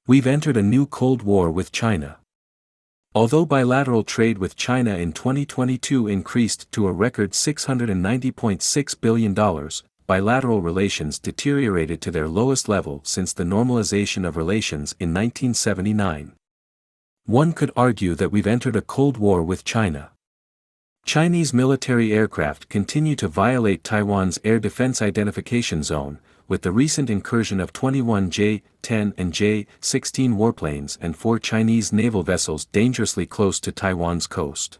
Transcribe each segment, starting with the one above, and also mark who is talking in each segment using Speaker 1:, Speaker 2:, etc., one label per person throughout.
Speaker 1: We've entered a new Cold War with China. Although bilateral trade with China in 2022 increased to a record $690.6 billion, bilateral relations deteriorated to their lowest level since the normalization of relations in 1979. One could argue that we've entered a Cold War with China. Chinese military aircraft continue to violate Taiwan's air defense identification zone, with the recent incursion of 21 J-10 and J-16 warplanes and 4 Chinese naval vessels dangerously close to Taiwan's coast.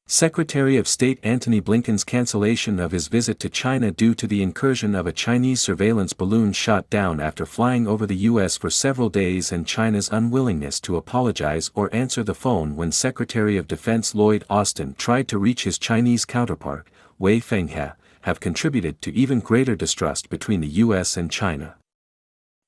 Speaker 1: Secretary of State Antony Blinken's cancellation of his visit to China due to the incursion of a Chinese surveillance balloon shot down after flying over the U.S. for several days and China's unwillingness to apologize or answer the phone when Secretary of Defense Lloyd Austin tried to reach his Chinese counterpart, Wei Fenghe, have contributed to even greater distrust between the U.S. and China.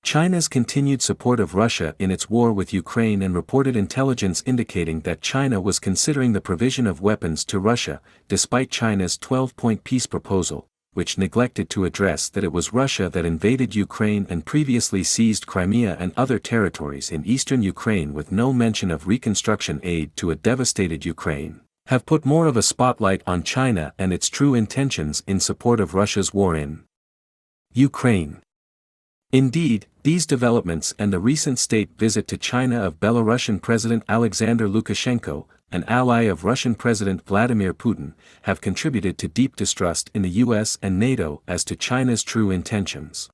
Speaker 1: China's continued support of Russia in its war with Ukraine and reported intelligence indicating that China was considering the provision of weapons to Russia, despite China's 12-point peace proposal, which neglected to address that it was Russia that invaded Ukraine and previously seized Crimea and other territories in eastern Ukraine with no mention of reconstruction aid to a devastated Ukraine, have put more of a spotlight on China and its true intentions in support of Russia's war in Ukraine. Indeed, these developments and the recent state visit to China of Belarusian President Alexander Lukashenko, an ally of Russian President Vladimir Putin, have contributed to deep distrust in the US and NATO as to China's true intentions.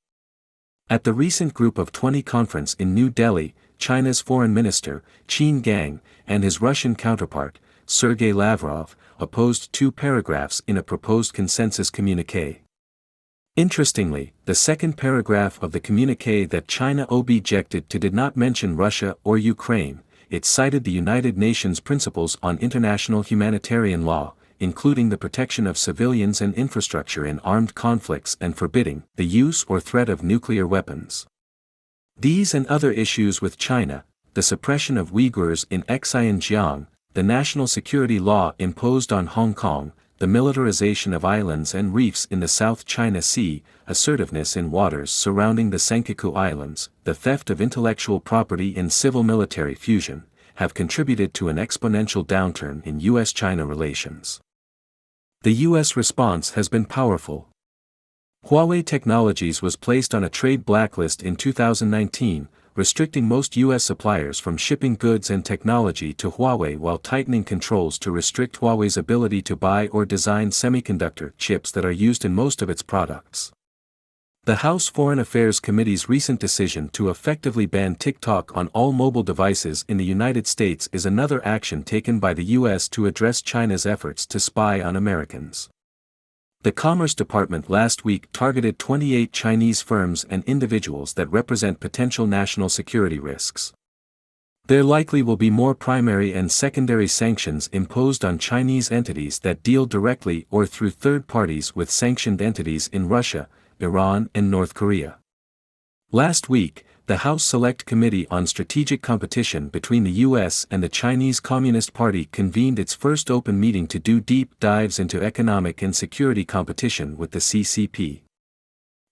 Speaker 1: At the recent Group of 20 conference in New Delhi, China's Foreign Minister, Qin Gang, and his Russian counterpart, Sergei Lavrov, opposed 2 paragraphs in a proposed consensus communiqué. Interestingly, the second paragraph of the communiqué that China objected to did not mention Russia or Ukraine. It cited the United Nations principles on international humanitarian law, including the protection of civilians and infrastructure in armed conflicts and forbidding the use or threat of nuclear weapons. These and other issues with China, the suppression of Uyghurs in Xinjiang, the national security law imposed on Hong Kong, the militarization of islands and reefs in the South China Sea, assertiveness in waters surrounding the Senkaku Islands, the theft of intellectual property in civil-military fusion, have contributed to an exponential downturn in U.S.-China relations. The U.S. response has been powerful. Huawei Technologies was placed on a trade blacklist in 2019, restricting most U.S. suppliers from shipping goods and technology to Huawei while tightening controls to restrict Huawei's ability to buy or design semiconductor chips that are used in most of its products. The House Foreign Affairs Committee's recent decision to effectively ban TikTok on all mobile devices in the United States is another action taken by the U.S. to address China's efforts to spy on Americans. The Commerce Department last week targeted 28 Chinese firms and individuals that represent potential national security risks. There likely will be more primary and secondary sanctions imposed on Chinese entities that deal directly or through third parties with sanctioned entities in Russia, Iran and North Korea. Last week, the House Select Committee on Strategic Competition between the U.S. and the Chinese Communist Party convened its first open meeting to do deep dives into economic and security competition with the CCP.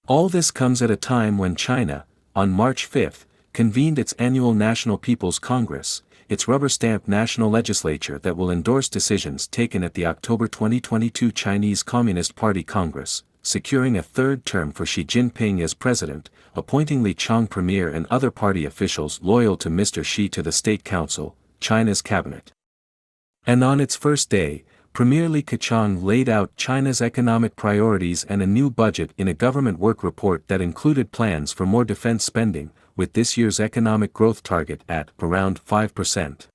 Speaker 1: All this comes at a time when China, on March 5, convened its annual National People's Congress, its rubber-stamped national legislature that will endorse decisions taken at the October 2022 Chinese Communist Party Congress, securing a third term for Xi Jinping as president, appointing Li Qiang premier and other party officials loyal to Mr. Xi to the State Council, China's cabinet. And on its first day, Premier Li Keqiang laid out China's economic priorities and a new budget in a government work report that included plans for more defense spending, with this year's economic growth target at around 5%.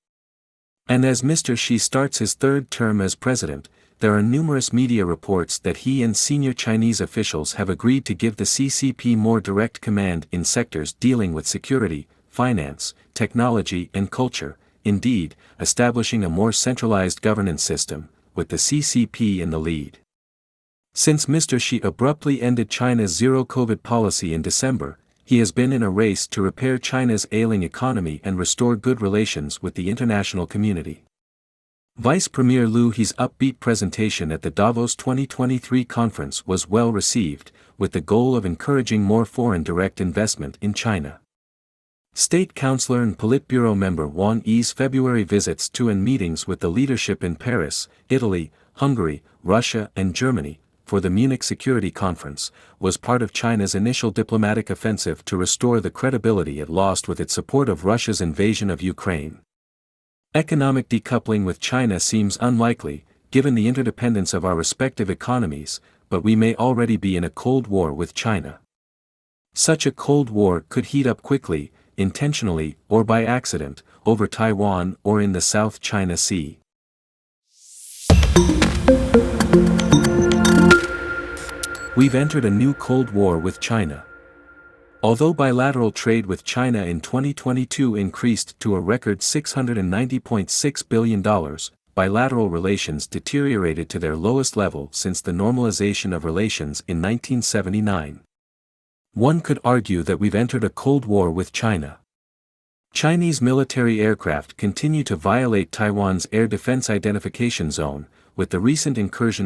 Speaker 1: And as Mr. Xi starts his third term as president, there are numerous media reports that he and senior Chinese officials have agreed to give the CCP more direct command in sectors dealing with security, finance, technology and culture, indeed, establishing a more centralized governance system, with the CCP in the lead. Since Mr. Xi abruptly ended China's zero-COVID policy in December, he has been in a race to repair China's ailing economy and restore good relations with the international community. Vice Premier Liu He's upbeat presentation at the Davos 2023 conference was well received, with the goal of encouraging more foreign direct investment in China. State Councilor and Politburo member Wang Yi's February visits to and meetings with the leadership in Paris, Italy, Hungary, Russia and Germany, for the Munich Security Conference, was part of China's initial diplomatic offensive to restore the credibility it lost with its support of Russia's invasion of Ukraine. Economic decoupling with China seems unlikely, given the interdependence of our respective economies, but we may already be in a Cold War with China. Such a Cold War could heat up quickly, intentionally or by accident, over Taiwan or in the South China Sea. We've entered a new Cold War with China. Although bilateral trade with China in 2022 increased to a record $690.6 billion, bilateral relations deteriorated to their lowest level since the normalization of relations in 1979. One could argue that we've entered a Cold War with China. Chinese military aircraft continue to violate Taiwan's air defense identification zone, with the recent incursion of